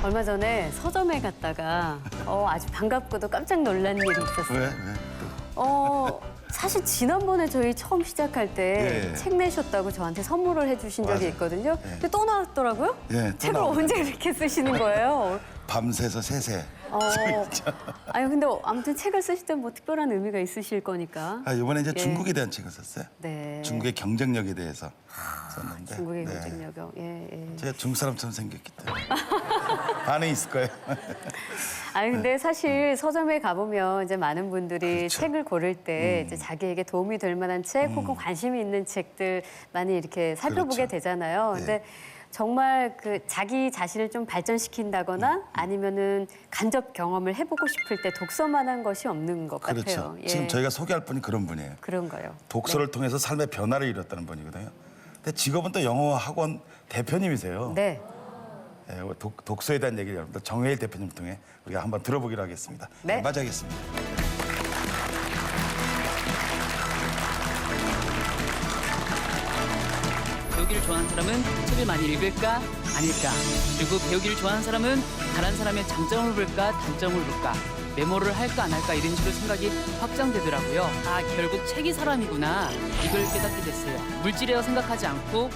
얼마 전에 서점에 갔다가 아주 반갑고도 깜짝 놀란 일이 있었어요. 왜? 사실 지난번에 저희 처음 시작할 때 예. 책 내셨다고 저한테 선물을 해주신 적이 맞아요. 있거든요. 예. 근데 또 나왔더라고요? 예, 또 책을 나오네. 언제 그렇게 쓰시는 거예요? 밤새서 새새. 아니 근데 아무튼 책을 쓰실 때 뭐 특별한 의미가 있으실 거니까. 이번에 이제 예. 중국에 대한 책을 썼어요. 네. 중국의 경쟁력에 대해서 썼는데. 중국의 네. 경쟁력이요. 예. 제가 중국 사람처럼 생겼기 때문에 반응이 있을 거예요. 아니 근데 사실 서점에 가보면 이제 많은 분들이 그렇죠. 책을 고를 때 이제 자기에게 도움이 될 만한 책 혹은 관심이 있는 책들 많이 이렇게 살펴보게 그렇죠. 되잖아요. 예. 근데 정말 그 자기 자신을 좀 발전시킨다거나 아니면은 간접 경험을 해보고 싶을 때 독서만한 것이 없는 것 그렇죠. 같아요. 예. 지금 저희가 소개할 분이 그런 분이에요. 그런 거요. 독서를 통해서 삶의 변화를 이뤘다는 분이거든요. 근데 직업은 또 영어 학원 대표님이세요. 네. 예, 독서에 대한 얘기를 여러분들 정혜일 대표님을 통해 우리가 한번 들어보기로 하겠습니다. 네. 맞이하겠습니다. 배우기를 좋아하는 사람은 책을 많이 읽을까 아닐까, 그리고 배우기를 좋아하는 사람은 다른 사람의 장점을 볼까 단점을 볼까, 메모를 할까 안 할까 이런 식으로 생각이 확장되더라고요. 결국 책이 사람이구나, 이걸 깨닫게 됐어요. 물질이라고 생각하지 않고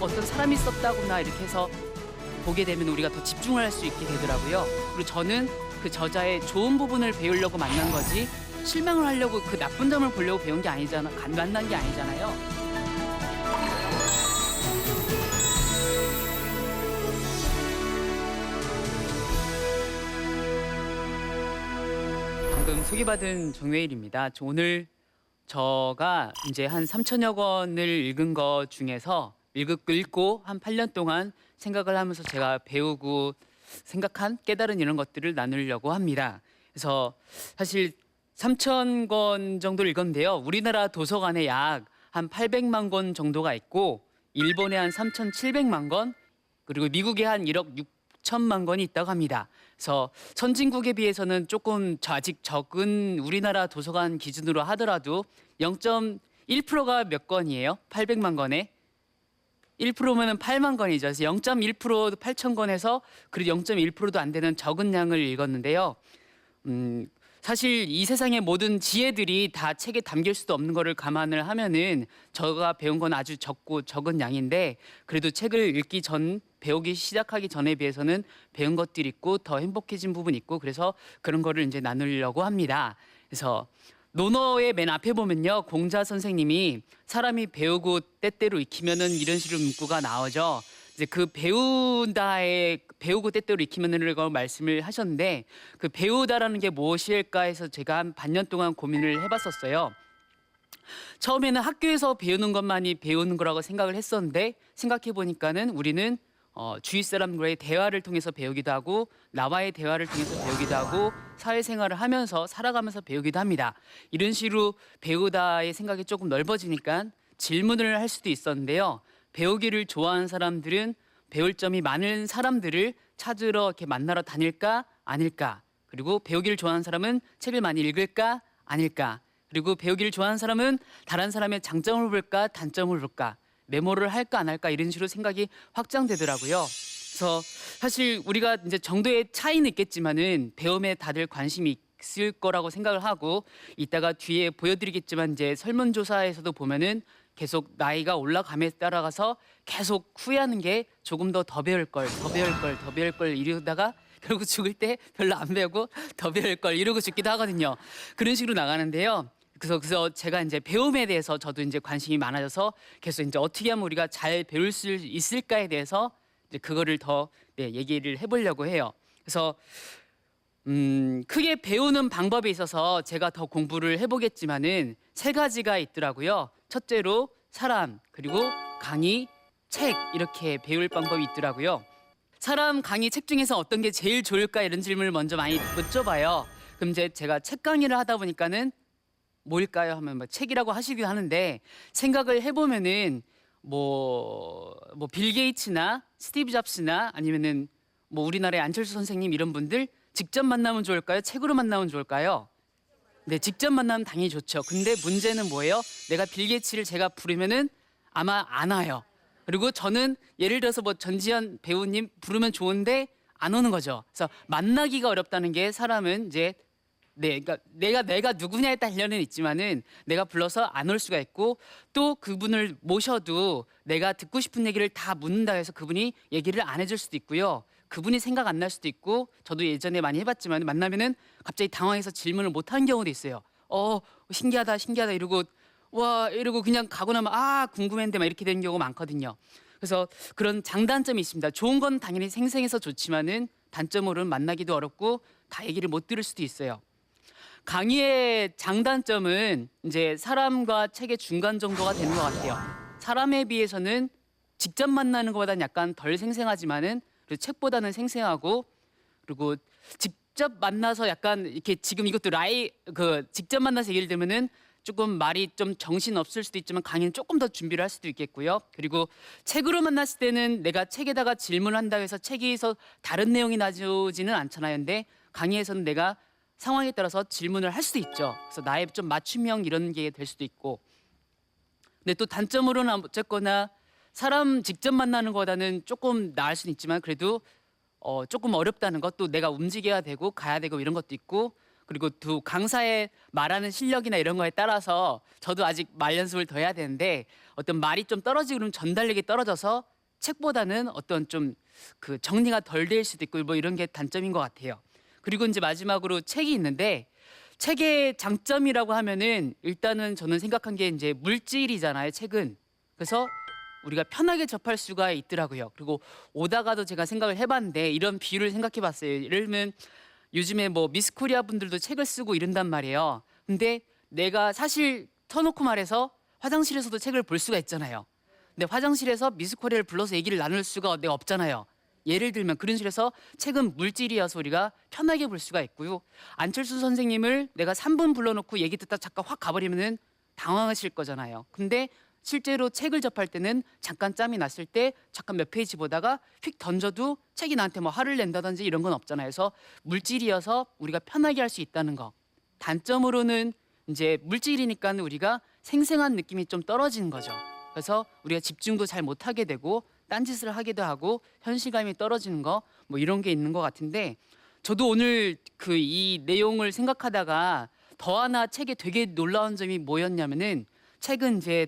어떤 사람이 썼다구나 이렇게 해서 보게 되면 우리가 더 집중을 할 수 있게 되더라고요. 그리고 저는 그 저자의 좋은 부분을 배우려고 만난 거지, 실망을 하려고 그 나쁜 점을 보려고 배운 게 아니잖아, 만난 게 아니잖아요. 방금 소개받은 정웨일입니다. 오늘 제가 이제 한 3천여 권을 읽은 것 중에서 읽고 한 8년 동안 생각을 하면서 제가 배우고 생각한 깨달은 이런 것들을 나누려고 합니다. 그래서 사실 3천 권 정도 읽었는데요. 우리나라 도서관에 약 한 800만 권 정도가 있고, 일본에 한 3,700만 권, 그리고 미국에 한 1억 6천만 권이 있다고 합니다. 그래서 선진국에 비해서는 조금 아직 적은 우리나라 도서관 기준으로 하더라도 0.1%가 몇 권이에요? 800만 권에? 1%면은 8만 권이죠. 그래서 0.1% 8천 권에서 그리고 0.1%도 안 되는 적은 양을 읽었는데요. 사실 이 세상의 모든 지혜들이 다 책에 담길 수도 없는 거를 감안을 하면은 제가 배운 건 아주 적은 양인데, 그래도 책을 배우기 시작하기 전에 비해서는 배운 것들이 있고 더 행복해진 부분이 있고, 그래서 그런 거를 이제 나누려고 합니다. 그래서 논어의 맨 앞에 보면요, 공자 선생님이 사람이 배우고 때때로 익히면은 이런 식으로 문구가 나오죠. 이제 그 배우고 때때로 익히면은 걸 말씀을 하셨는데, 그 배우다라는 게 무엇일까 해서 제가 한 반년 동안 고민을 해봤었어요. 처음에는 학교에서 배우는 것만이 배우는 거라고 생각을 했었는데, 생각해 보니까는 우리는 주위 사람과의 대화를 통해서 배우기도 하고, 나와의 대화를 통해서 배우기도 하고, 사회생활을 하면서 살아가면서 배우기도 합니다. 이런 식으로 배우다의 생각이 조금 넓어지니까 질문을 할 수도 있었는데요. 배우기를 좋아하는 사람들은 배울 점이 많은 사람들을 찾으러 이렇게 만나러 다닐까 아닐까, 그리고 배우기를 좋아하는 사람은 책을 많이 읽을까 아닐까, 그리고 배우기를 좋아하는 사람은 다른 사람의 장점을 볼까 단점을 볼까, 메모를 할까 안 할까, 이런 식으로 생각이 확장되더라고요. 그래서 사실 우리가 이제 정도의 차이는 있겠지만은 배움에 다들 관심이 있을 거라고 생각을 하고, 이따가 뒤에 보여드리겠지만 이제 설문조사에서도 보면은 계속 나이가 올라감에 따라가서 계속 후회하는 게 조금 더 배울 걸 이러다가 결국 죽을 때 별로 안 배우고 더 배울 걸 이러고 죽기도 하거든요. 그런 식으로 나가는데요. 그래서 제가 이제 배움에 대해서 저도 이제 관심이 많아져서 계속 이제 어떻게 하면 우리가 잘 배울 수 있을까에 대해서 이제 그거를 더 얘기를 해보려고 해요. 그래서 크게 배우는 방법에 있어서 제가 더 공부를 해보겠지만은 3가지가 있더라고요. 첫째로 사람, 그리고 강의, 책, 이렇게 배울 방법이 있더라고요. 사람, 강의, 책 중에서 어떤 게 제일 좋을까, 이런 질문을 먼저 많이 여쭤봐요. 그럼 이제 제가 책 강의를 하다 보니까는 뭘까요 하면 책이라고 하시기도 하는데, 생각을 해보면은 빌 게이츠나 스티브 잡스나 아니면은 우리나라의 안철수 선생님 이런 분들 직접 만나면 좋을까요? 책으로 만나면 좋을까요? 네, 직접 만나면 당연히 좋죠. 근데 문제는 뭐예요? 내가 빌 게이츠를 제가 부르면은 아마 안 와요. 그리고 저는 예를 들어서 전지현 배우님 부르면 좋은데 안 오는 거죠. 그래서 만나기가 어렵다는 게 사람은 이제 그러니까 내가 누구냐에 따라는 있지만은 내가 불러서 안 올 수가 있고 또 그분을 모셔도 내가 듣고 싶은 얘기를 다 묻는다 해서 그분이 얘기를 안 해줄 수도 있고요. 그분이 생각 안 날 수도 있고 저도 예전에 많이 해봤지만 만나면은 갑자기 당황해서 질문을 못 하는 경우도 있어요. 신기하다 이러고 와 이러고 그냥 가고 나면 궁금했는데 막 이렇게 되는 경우가 많거든요. 그래서 그런 장단점이 있습니다. 좋은 건 당연히 생생해서 좋지만은 단점으로는 만나기도 어렵고 다 얘기를 못 들을 수도 있어요. 강의의 장단점은 이제 사람과 책의 중간 정도가 되는 것 같아요. 사람에 비해서는 직접 만나는 것보다는 약간 덜 생생하지만은 그리고 책보다는 생생하고 그리고 직접 만나서 약간 이렇게 지금 이것도 직접 만나서 얘기를 들으면은 조금 말이 좀 정신 없을 수도 있지만 강의는 조금 더 준비를 할 수도 있겠고요. 그리고 책으로 만났을 때는 내가 책에다가 질문을 한다고 해서 책에서 다른 내용이 나오지는 않잖아요. 근데 강의에서는 내가 상황에 따라서 질문을 할 수도 있죠. 그래서 나의 좀 맞춤형 이런 게 될 수도 있고. 근데 또 단점으로는 어쨌거나 사람 직접 만나는 것보다는 조금 나을 수는 있지만 그래도 조금 어렵다는 것, 또 내가 움직여야 되고 가야 되고 이런 것도 있고 그리고 또 강사의 말하는 실력이나 이런 거에 따라서 저도 아직 말 연습을 더 해야 되는데 어떤 말이 좀 떨어지고 그러면 전달력이 떨어져서 책보다는 어떤 좀 그 정리가 덜 될 수도 있고 뭐 이런 게 단점인 것 같아요. 그리고 이제 마지막으로 책이 있는데 책의 장점이라고 하면은 일단은 저는 생각한 게 이제 물질이잖아요, 책은. 그래서 우리가 편하게 접할 수가 있더라고요. 그리고 오다가도 제가 생각을 해봤는데 이런 비유를 생각해봤어요. 예를 들면 요즘에 뭐 미스코리아 분들도 책을 쓰고 이런단 말이에요. 근데 내가 사실 터놓고 말해서 화장실에서도 책을 볼 수가 있잖아요. 근데 화장실에서 미스코리아를 불러서 얘기를 나눌 수가 내가 없잖아요. 예를 들면 그런 식으로 책은 물질이어서 우리가 편하게 볼 수가 있고요. 안철수 선생님을 내가 3분 불러놓고 얘기 듣다 잠깐 확 가버리면은 당황하실 거잖아요. 근데 실제로 책을 접할 때는 잠깐 짬이 났을 때 잠깐 몇 페이지 보다가 휙 던져도 책이 나한테 뭐 화를 낸다든지 이런 건 없잖아요. 그래서 물질이어서 우리가 편하게 할 수 있다는 거. 단점으로는 이제 물질이니까 우리가 생생한 느낌이 좀 떨어지는 거죠. 그래서 우리가 집중도 잘 못하게 되고 딴짓을 하기도 하고 현실감이 떨어지는 거 뭐 이런 게 있는 것 같은데 저도 오늘 이 내용을 생각하다가 더 하나 책에 되게 놀라운 점이 뭐였냐면은 책은 이제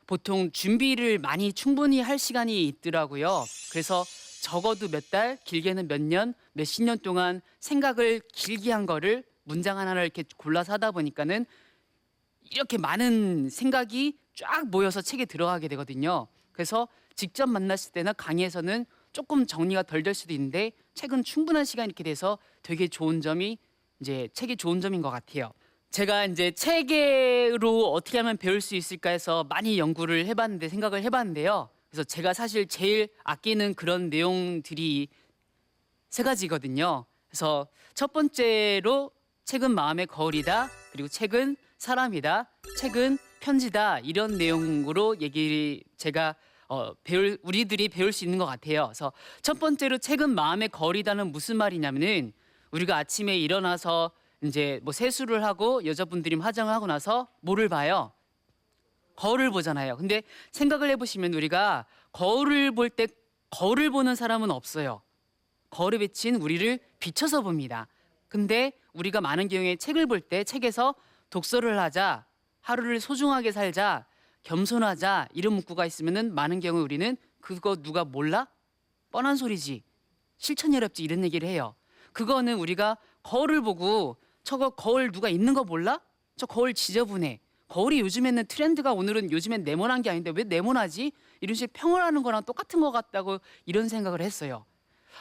보통 준비를 많이 충분히 할 시간이 있더라고요. 그래서 적어도 몇 달, 길게는 몇 년, 몇십 년 동안 생각을 길게 한 거를 문장 하나를 이렇게 골라서 하다 보니까는 이렇게 많은 생각이 쫙 모여서 책에 들어가게 되거든요. 그래서 직접 만났을 때나 강의에서는 조금 정리가 덜 될 수도 있는데 책은 충분한 시간이 이렇게 돼서 되게 좋은 점이 이제 책이 좋은 점인 것 같아요. 제가 이제 책으로 어떻게 하면 배울 수 있을까 해서 많이 연구를 해봤는데 생각을 해봤는데요. 그래서 제가 사실 제일 아끼는 그런 내용들이 3가지거든요. 그래서 첫 번째로 책은 마음의 거울이다. 그리고 책은 사람이다. 책은 편지다. 이런 내용으로 제가 우리들이 배울 수 있는 것 같아요. 그래서 첫 번째로 책은 마음의 거울이다는 무슨 말이냐면은 우리가 아침에 일어나서 이제 뭐 세수를 하고 여자분들이 화장을 하고 나서 뭐를 봐요? 거울을 보잖아요. 근데 생각을 해보시면 우리가 거울을 볼 때 거울을 보는 사람은 없어요. 거울에 비친 우리를 비춰서 봅니다. 근데 우리가 많은 경우에 책을 볼 때 책에서 독서를 하자, 하루를 소중하게 살자, 겸손하자 이런 문구가 있으면은 많은 경우 우리는 그거 누가 몰라? 뻔한 소리지. 실천이 어렵지 이런 얘기를 해요. 그거는 우리가 거울을 보고 저거 거울 누가 있는 거 몰라? 저 거울 지저분해. 거울이 요즘에는 트렌드가 오늘은 요즘엔 네모난 게 아닌데 왜 네모나지? 이런 식으로 평을 하는 거랑 똑같은 것 같다고 이런 생각을 했어요.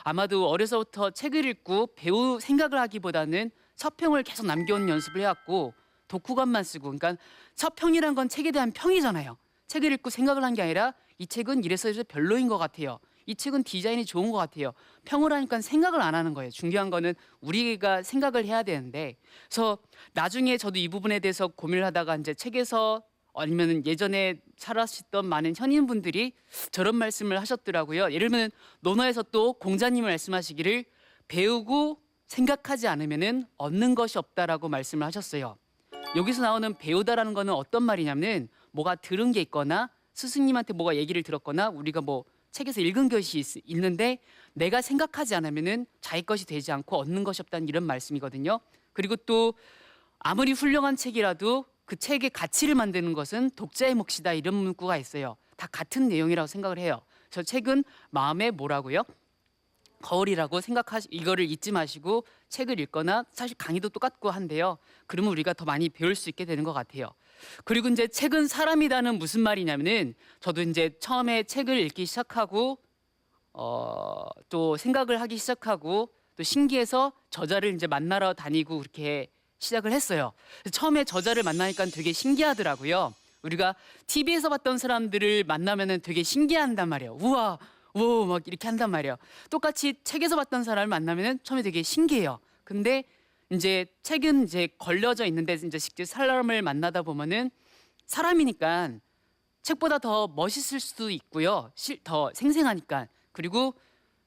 아마도 어려서부터 책을 읽고 생각을 하기보다는 서평을 계속 남겨온 연습을 해왔고 독후감만 쓰고 그러니까 서평이란 건 책에 대한 평이잖아요. 책을 읽고 생각을 한 게 아니라 이 책은 이래서 별로인 것 같아요. 이 책은 디자인이 좋은 것 같아요. 평을 하니까 생각을 안 하는 거예요. 중요한 거는 우리가 생각을 해야 되는데 그래서 나중에 저도 이 부분에 대해서 고민을 하다가 이제 책에서 아니면 예전에 살아셨던 많은 현인분들이 저런 말씀을 하셨더라고요. 예를 들면 논어에서 또 공자님을 말씀하시기를 배우고 생각하지 않으면은 얻는 것이 없다라고 말씀을 하셨어요. 여기서 나오는 배우다라는 거는 어떤 말이냐면 뭐가 들은 게 있거나 스승님한테 뭐가 얘기를 들었거나 우리가 뭐 책에서 읽은 것이 있는데 내가 생각하지 않으면은 자기 것이 되지 않고 얻는 것이 없다는 이런 말씀이거든요. 그리고 또 아무리 훌륭한 책이라도 그 책의 가치를 만드는 것은 독자의 몫이다 이런 문구가 있어요. 다 같은 내용이라고 생각을 해요. 저 책은 마음에 뭐라고요? 거울이라고 이거를 잊지 마시고 책을 읽거나 사실 강의도 똑같고 한데요. 그러면 우리가 더 많이 배울 수 있게 되는 것 같아요. 그리고 이제 책은 사람이다는 무슨 말이냐면은 저도 이제 처음에 책을 읽기 시작하고 또 생각을 하기 시작하고 또 신기해서 저자를 이제 만나러 다니고 그렇게 시작을 했어요. 처음에 저자를 만나니까 되게 신기하더라고요. 우리가 TV에서 봤던 사람들을 만나면은 되게 신기한단 말이에요. 우와, 오, 막 이렇게 한단 말이에요. 똑같이 책에서 봤던 사람을 만나면은 처음에 되게 신기해요. 근데 이제 책은 이제 걸려져 있는데 이제 직접 사람을 만나다 보면은 사람이니까 책보다 더 멋있을 수도 있고요. 더 생생하니까. 그리고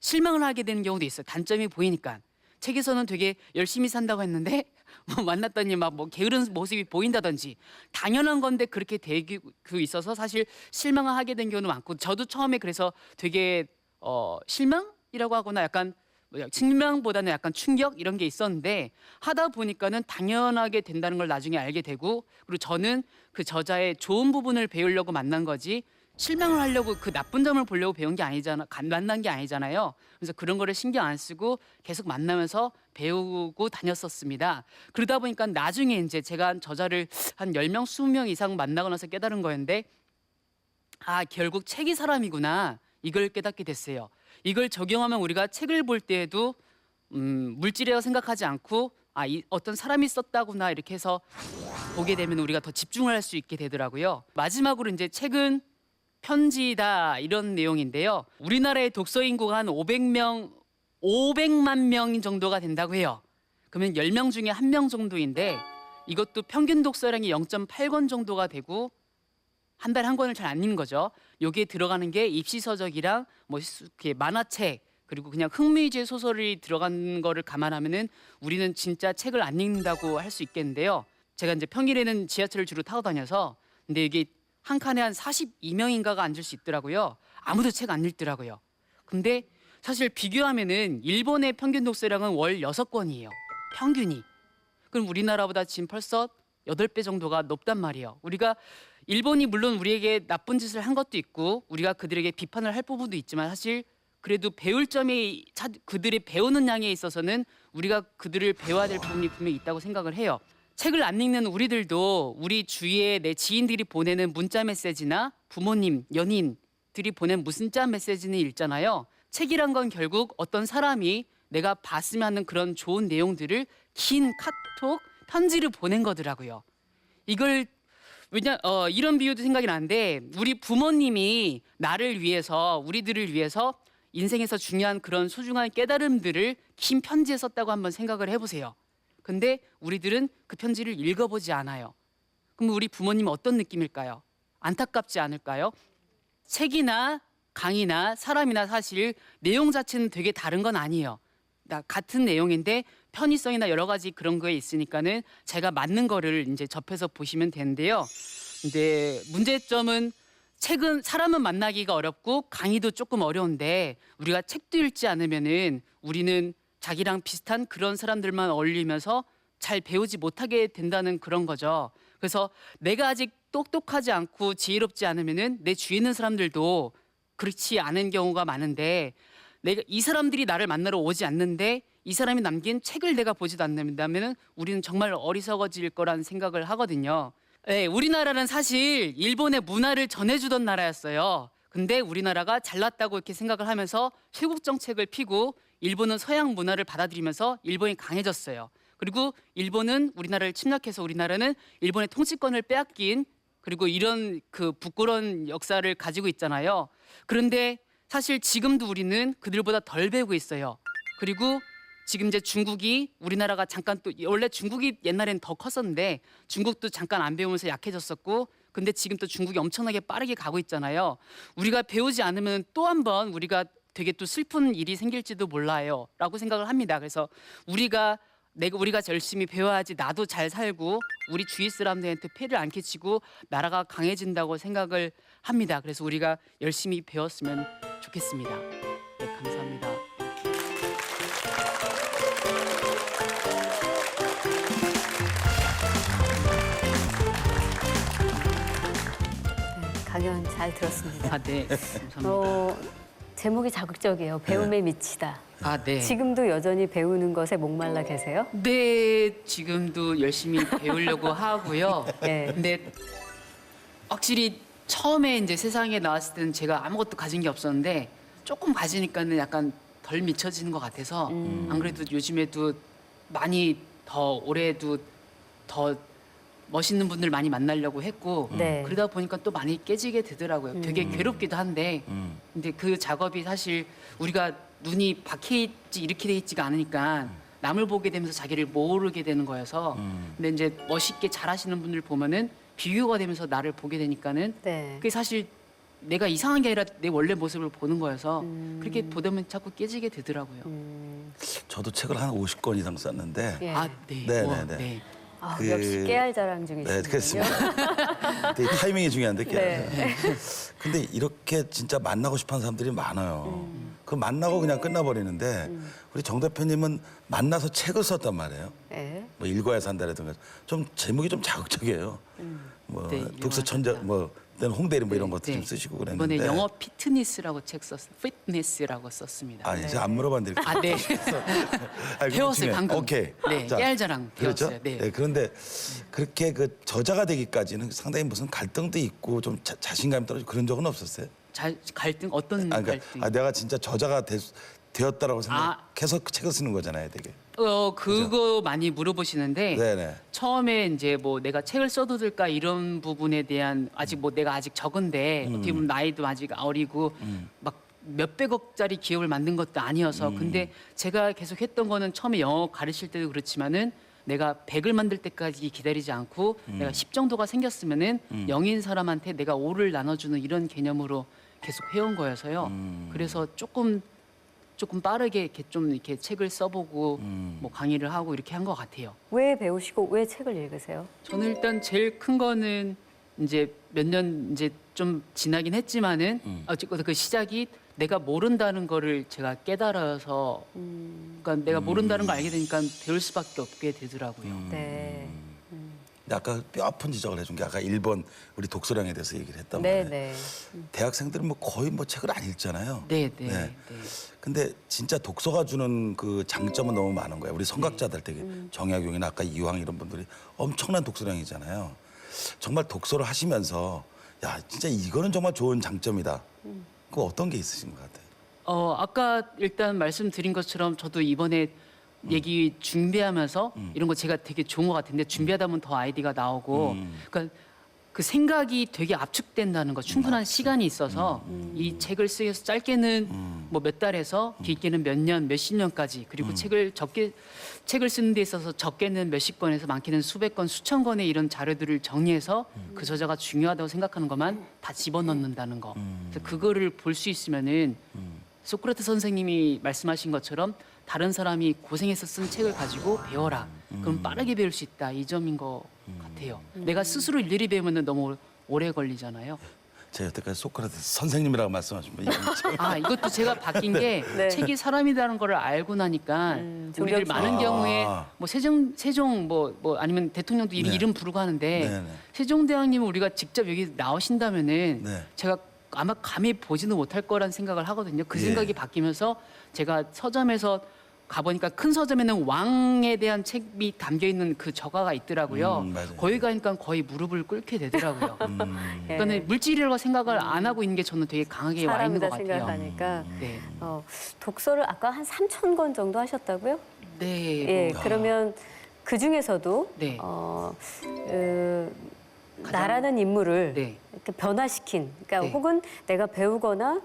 실망을 하게 되는 경우도 있어요. 단점이 보이니까. 책에서는 되게 열심히 산다고 했는데 뭐 만났더니 막 뭐 게으른 모습이 보인다든지 당연한 건데 그렇게 되고 있어서 사실 실망을 하게 된 경우는 많고 저도 처음에 그래서 되게 실망이라고 하거나 약간 실망보다는 약간 충격 이런 게 있었는데 하다 보니까는 당연하게 된다는 걸 나중에 알게 되고 그리고 저는 그 저자의 좋은 부분을 배우려고 만난 거지 실망을 하려고 그 나쁜 점을 보려고 배운 게 만난 게 아니잖아요. 그래서 그런 거를 신경 안 쓰고 계속 만나면서 배우고 다녔었습니다. 그러다 보니까 나중에 이제 제가 저자를 한 10명, 20명 이상 만나고 나서 깨달은 거였는데 아, 결국 책이 사람이구나. 이걸 깨닫게 됐어요. 이걸 적용하면 우리가 책을 볼 때에도 물질이라고 생각하지 않고 어떤 사람이 썼다구나 이렇게 해서 보게 되면 우리가 더 집중을 할 수 있게 되더라고요. 마지막으로 이제 책은 편지다 이런 내용인데요. 우리나라의 독서 인구가 한 500만 명 정도가 된다고 해요. 그러면 10명 중에 1명 정도인데 이것도 평균 독서량이 0.8권 정도가 되고 한 달에 한 권을 잘 안 읽는 거죠. 여기에 들어가는 게 입시서적이랑 뭐 이렇게 만화책 그리고 그냥 흥미위주의 소설이 들어간 거를 감안하면은 우리는 진짜 책을 안 읽는다고 할 수 있겠는데요. 제가 이제 평일에는 지하철을 주로 타고 다녀서 근데 이게 한 칸에 한 42명인가가 앉을 수 있더라고요. 아무도 책 안 읽더라고요. 근데 사실 비교하면은 일본의 평균 독서량은 월 6권이에요. 평균이. 그럼 우리나라보다 지금 벌써 8배 정도가 높단 말이에요. 우리가 일본이 물론 우리에게 나쁜 짓을 한 것도 있고 우리가 그들에게 비판을 할 부분도 있지만 사실 그래도 배울 점이 그들이 배우는 양에 있어서는 우리가 그들을 배워야 될 부분이 분명히 있다고 생각을 해요. 책을 안 읽는 우리들도 우리 주위에 내 지인들이 보내는 문자 메시지나 부모님, 연인들이 보낸 문자 메시지는 읽잖아요. 책이란 건 결국 어떤 사람이 내가 봤으면 하는 그런 좋은 내용들을 긴 카톡, 편지를 보낸 거더라고요. 이걸 이런 비유도 생각이 나는데 우리 부모님이 나를 위해서 우리들을 위해서 인생에서 중요한 그런 소중한 깨달음들을 긴 편지에 썼다고 한번 생각을 해보세요. 근데 우리들은 그 편지를 읽어보지 않아요. 그럼 우리 부모님은 어떤 느낌일까요? 안타깝지 않을까요? 책이나 강의나 사람이나 사실 내용 자체는 되게 다른 건 아니에요. 같은 내용인데 편의성이나 여러 가지 그런 거에 있으니까는 제가 맞는 거를 이제 접해서 보시면 되는데요. 근데 문제점은 책은 사람은 만나기가 어렵고 강의도 조금 어려운데 우리가 책도 읽지 않으면은 우리는 자기랑 비슷한 그런 사람들만 어울리면서 잘 배우지 못하게 된다는 그런 거죠. 그래서 내가 아직 똑똑하지 않고 지혜롭지 않으면은 내 주위에 있는 사람들도 그렇지 않은 경우가 많은데 이 사람들이 나를 만나러 오지 않는데 이 사람이 남긴 책을 내가 보지도 않는다면은 우리는 정말 어리석어질 거라는 생각을 하거든요. 네, 우리나라는 사실 일본의 문화를 전해주던 나라였어요. 근데 우리나라가 잘났다고 이렇게 생각을 하면서 쇄국 정책을 피고 일본은 서양 문화를 받아들이면서 일본이 강해졌어요. 그리고 일본은 우리나라를 침략해서 우리나라는 일본의 통치권을 빼앗긴 그리고 이런 그 부끄러운 역사를 가지고 있잖아요. 그런데 사실 지금도 우리는 그들보다 덜 배우고 있어요. 그리고 지금 이제 중국이 우리나라가 잠깐 또 원래 중국이 옛날엔 더 컸었는데 중국도 잠깐 안 배우면서 약해졌었고 근데 지금 또 중국이 엄청나게 빠르게 가고 있잖아요. 우리가 배우지 않으면 또 한 번 우리가 되게 또 슬픈 일이 생길지도 몰라요. 라고 생각을 합니다. 그래서 우리가 열심히 배워야지 나도 잘 살고 우리 주위 사람들한테 폐를 안 끼치고 나라가 강해진다고 생각을 합니다. 그래서 우리가 열심히 배웠으면 좋겠습니다. 네, 감사합니다. 강연 잘 들었습니다. 아, 네. 감사합니다. 제목이 자극적이에요. 배움에 미치다. 아, 네. 지금도 여전히 배우는 것에 목말라 계세요? 네, 지금도 열심히 배우려고 하고요. 네. 근데 확실히 처음에 이제 세상에 나왔을 때는 제가 아무것도 가진 게 없었는데 조금 가지니까는 약간 덜 미쳐지는 것 같아서 안 그래도 요즘에도 많이 더 올해도 더 멋있는 분들 많이 만나려고 했고 네. 그러다 보니까 또 많이 깨지게 되더라고요. 되게 괴롭기도 한데 근데 그 작업이 사실 우리가 눈이 박혀있지 이렇게 돼 있지가 않으니까 남을 보게 되면서 자기를 모르게 되는 거여서 근데 이제 멋있게 잘하시는 분들 보면은 비교가 되면서 나를 보게 되니까는 네. 그게 사실 내가 이상한 게 아니라 내 원래 모습을 보는 거여서 그렇게 보다 보면 자꾸 깨지게 되더라고요. 저도 책을 한 50권 이상 썼는데 예. 아, 네. 네, 우와, 네, 네. 네. 아, 그- 역시 깨알 자랑 중이시군요. 네, 그렇습니다. 되게 타이밍이 중요한데. 네. 근데 이렇게 진짜 만나고 싶어하는 사람들이 많아요. 그 만나고 그냥 끝나버리는데 우리 정 대표님은 만나서 책을 썼단 말이에요. 네. 뭐 읽어야 산다라든가 좀 제목이 좀 자극적이에요. 뭐 네, 독서 천재 뭐 때는 홍대리 뭐 이런 것도 네. 좀 쓰시고 그랬는데. 이번에 영어 피트니스라고 책 썼어요. 피트니스라고 썼습니다. 아니 제가 안 물어봤는데. 아, 네. 아니, 배웠어요, 그렇지만, 방금. 오케이. 네, 자, 깨알 자랑 그렇죠? 배웠어요. 네. 네, 그런데 그렇게 그 저자가 되기까지는 상당히 무슨 갈등도 있고 좀 자신감이 떨어지고 그런 적은 없었어요? 갈등 어떤 그러니까 갈등? 내가 진짜 저자가 되었다라고 생각해서 그 책을 쓰는 거잖아요, 되게. 그거 많이 물어보시는데 네네. 처음에 이제 뭐 내가 책을 써도 될까 이런 부분에 대한 아직 뭐 내가 아직 적은데 어떻게 보면 나이도 아직 어리고 막 몇백억짜리 기업을 만든 것도 아니어서 근데 제가 계속 했던 거는 처음에 영어 가르칠 때도 그렇지만은 내가 100을 만들 때까지 기다리지 않고 내가 10 정도가 생겼으면은 0인 사람한테 내가 5를 나눠주는 이런 개념으로 계속 해온 거여서요. 그래서 조금 빠르게 이렇게 좀 이렇게 책을 써보고 뭐 강의를 하고 이렇게 한 것 같아요. 왜 배우시고 왜 책을 읽으세요? 저는 일단 제일 큰 거는 이제 몇 년 이제 좀 지나긴 했지만은 어쨌든 그 시작이 내가 모른다는 거를 제가 깨달아서 그러니까 내가 모른다는 걸 알게 되니까 배울 수밖에 없게 되더라고요. 네. 근데 아까 뼈 아픈 지적을 해준 게 아까 1번 우리 독서량에 대해서 얘기를 했단 네, 말이에요. 네. 대학생들은 뭐 거의 뭐 책을 안 읽잖아요. 네, 네, 네. 네. 근데 진짜 독서가 주는 그 장점은 너무 많은 거예요. 우리 성각자들 되게 정약용이나 아까 이황 이런 분들이 엄청난 독서량이잖아요. 정말 독서를 하시면서 야 진짜 이거는 정말 좋은 장점이다. 그 어떤 게 있으신 것 같아요? 아까 일단 말씀드린 것처럼 저도 이번에 얘기 준비하면서 이런 거 제가 되게 좋은 것 같은데 준비하다 보면 더 아이디가 나오고 그러니까 그 생각이 되게 압축된다는 거 충분한 시간이 있어서 이 책을 쓰기 위해서 짧게는 뭐 몇 달에서 길게는 몇 년, 몇십 년까지 그리고 책을 쓰는 데 있어서 적게는 몇십 권에서 많게는 수백 권, 수천 권의 이런 자료들을 정리해서 그 저자가 중요하다고 생각하는 것만 다 집어넣는다는 거. 그래서 그거를 볼 수 있으면은 소크라테스 선생님이 말씀하신 것처럼 다른 사람이 고생해서 쓴 책을 가지고 배워라. 그럼 빠르게 배울 수 있다. 이 점인 것 같아요. 내가 스스로 일일이 배우면 너무 오래 걸리잖아요. 제가 여태까지 소크라테스 선생님이라고 말씀하신 분 이것도 제가 바뀐 게 네. 책이 사람이라는 걸 알고 나니까 우리들 존경스러워. 많은 경우에 뭐 세종 뭐 아니면 대통령도 네. 이름 부르고 하는데 네, 네. 세종대왕님은 우리가 직접 여기 나오신다면은 네. 제가 아마 감히 보지는 못할 거란 생각을 하거든요. 그 예. 생각이 바뀌면서 제가 서점에서 가보니까 큰 서점에는 왕에 대한 책이 담겨 있는 그 저가가 있더라고요. 맞아요. 거기 가니까 거의 무릎을 꿇게 되더라고요. 예. 그러니까 물질이라고 생각을 안 하고 있는 게 저는 되게 강하게 와 있는 것 사람이다 같아요. 생각하니까 네. 독서를 아까 한 3,000권 정도 하셨다고요? 네. 예, 뭐, 그러면 그 중에서도 네. 나라는 인물을 네. 이렇게 변화시킨, 그러니까 네. 혹은 내가 배우거나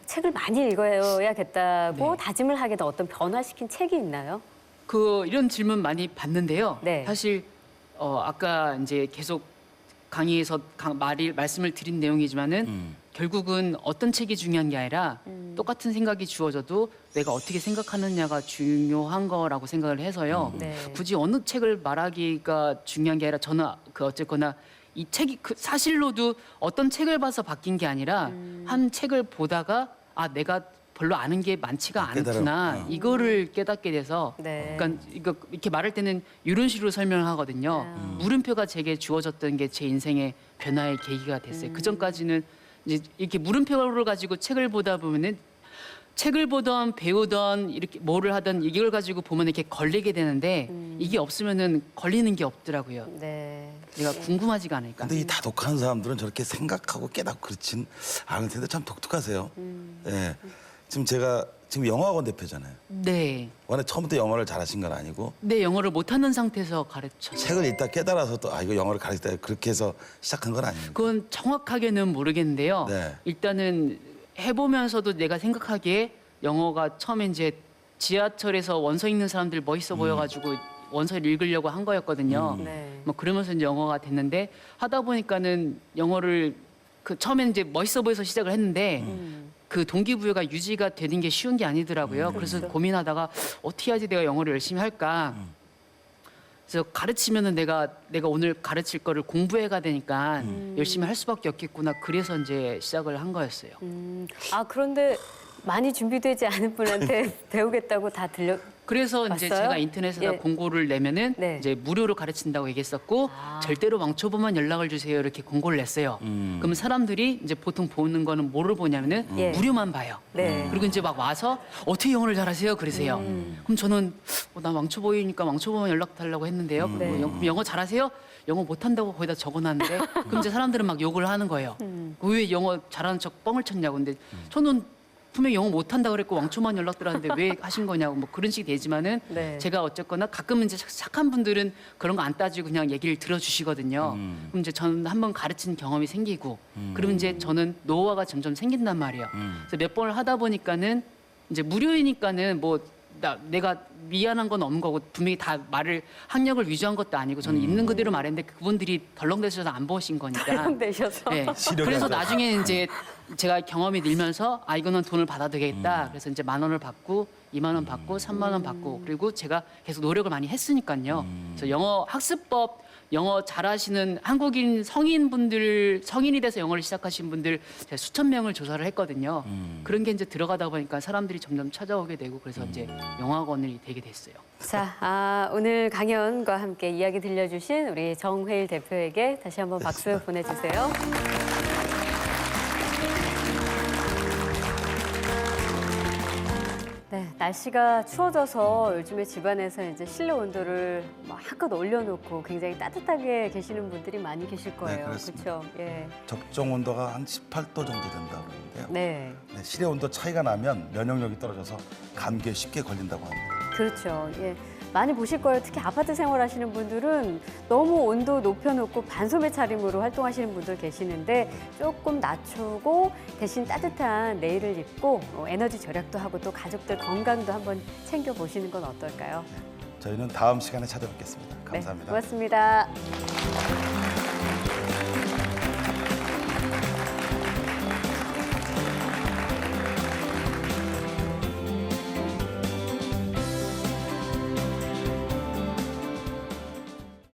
책을 많이 읽어야겠다고 네. 다짐을 하게 된 어떤 변화시킨 책이 있나요? 이런 질문 많이 받는데요. 네. 사실 아까 이제 계속 강의에서 말씀을 드린 내용이지만은 결국은 어떤 책이 중요한 게 아니라 똑같은 생각이 주어져도 내가 어떻게 생각하느냐가 중요한 거라고 생각을 해서요. 네. 굳이 어느 책을 말하기가 중요한 게 아니라 저는 어쨌거나 이 책이 사실로도 어떤 책을 봐서 바뀐 게 아니라 한 책을 보다가 아 내가 별로 아는 게 많지가 깨달아. 않구나 이거를 깨닫게 돼서 네. 그러니까 이거 이렇게 말할 때는 이런 식으로 설명을 하거든요. 물음표가 제게 주어졌던 게 제 인생의 변화의 계기가 됐어요. 그 전까지는 이제 이렇게 물음표를 가지고 책을 보다 보면은 책을 보던 배우던 이렇게 뭐를 하던 이걸 가지고 보면 이렇게 걸리게 되는데 이게 없으면은 걸리는 게 없더라고요. 네. 내가 궁금하지가 않으니까. 근데 이 다 독한 사람들은 저렇게 생각하고 깨닫고 그렇진 않을 텐데 참 독특하세요. 예. 지금 영어학원 대표잖아요. 네. 원래 처음부터 영어를 잘하신 건 아니고 네, 영어를 못하는 상태에서 가르쳤어요. 책을 읽다 깨달아서 또 이거 영어를 가르치다 그렇게 해서 시작한 건 아닙니까? 그건 정확하게는 모르겠는데요. 네. 일단은 해보면서도 내가 생각하기에 영어가 처음에 이제 지하철에서 원서 읽는 사람들 멋있어 보여가지고 원서를 읽으려고 한 거였거든요. 네. 뭐 그러면서 이제 영어가 됐는데 하다 보니까는 영어를 그 처음엔 이제 멋있어 보여서 시작을 했는데 그 동기부여가 유지가 되는 게 쉬운 게 아니더라고요. 그래서 고민하다가 어떻게 해야지 내가 영어를 열심히 할까. 그래서 가르치면은 내가 오늘 가르칠 거를 공부해가 되니까 열심히 할 수밖에 없겠구나. 그래서 이제 시작을 한 거였어요. 아, 그런데 많이 준비되지 않은 분한테 배우겠다고 다 그래서 이제 봤어요? 제가 인터넷에다 예. 공고를 내면은 네. 이제 무료로 가르친다고 얘기했었고 절대로 왕초보만 연락을 주세요 이렇게 공고를 냈어요. 그러면 사람들이 이제 보통 보는 거는 뭐를 보냐면은 예. 무료만 봐요. 네. 그리고 이제 막 와서 어떻게 영어를 잘하세요 그러세요. 그럼 저는 나 왕초보이니까 왕초보만 연락 달라고 했는데요. 네. 그럼 영어 잘하세요? 영어 못한다고 거기다 적어놨는데 그럼 이제 사람들은 막 욕을 하는 거예요. 왜 영어 잘하는 척 뻥을 쳤냐고. 근데 저는 분명히 영어 못한다 그랬고 왕초만 연락 들었는데 왜 하신 거냐고 뭐 그런 식이 되지만은 네. 제가 어쨌거나 가끔은 이제 착한 분들은 그런 거 안 따지고 그냥 얘기를 들어주시거든요. 그럼 이제 저는 한번 가르친 경험이 생기고 그러면 이제 저는 노하우가 점점 생긴단 말이에요. 그래서 몇 번을 하다 보니까는 이제 무료이니까는 뭐 내가 미안한 건 없는 거고 분명히 다 말을 학력을 위조한 것도 아니고 저는 있는 그대로 말했는데 그분들이 덜렁대셔서 안 보신 거니까. 되셔서. 네. 시력이 그래서 안 좋아. 나중에 이제 제가 경험이 늘면서 이거는 돈을 받아도 되겠다. 그래서 이제 10,000원을 받고 20,000원 받고 30,000원 받고 그리고 제가 계속 노력을 많이 했으니까요. 그래서 영어 학습법 영어 잘하시는 한국인 성인이 돼서 영어를 시작하신 분들 제가 수천 명을 조사를 했거든요. 그런 게 이제 들어가다 보니까 사람들이 점점 찾아오게 되고 그래서 이제 영어학원이 되게 됐어요. 자, 오늘 강연과 함께 이야기 들려주신 우리 정회일 대표에게 다시 한번 박수 보내주세요. 네, 날씨가 추워져서 요즘에 집안에서 이제 실내 온도를 막 한껏 올려놓고 굉장히 따뜻하게 계시는 분들이 많이 계실 거예요. 그렇습니다. 그렇죠? 예. 적정 온도가 한 18도 정도 된다고 그러는데요. 네. 네, 실내 온도 차이가 나면 면역력이 떨어져서 감기에 쉽게 걸린다고 합니다. 그렇죠. 예. 많이 보실 거예요. 특히 아파트 생활하시는 분들은 너무 온도 높여놓고 반소매 차림으로 활동하시는 분들 계시는데 조금 낮추고 대신 따뜻한 내일을 입고 에너지 절약도 하고 또 가족들 건강도 한번 챙겨보시는 건 어떨까요? 저희는 다음 시간에 찾아뵙겠습니다. 감사합니다. 네, 고맙습니다.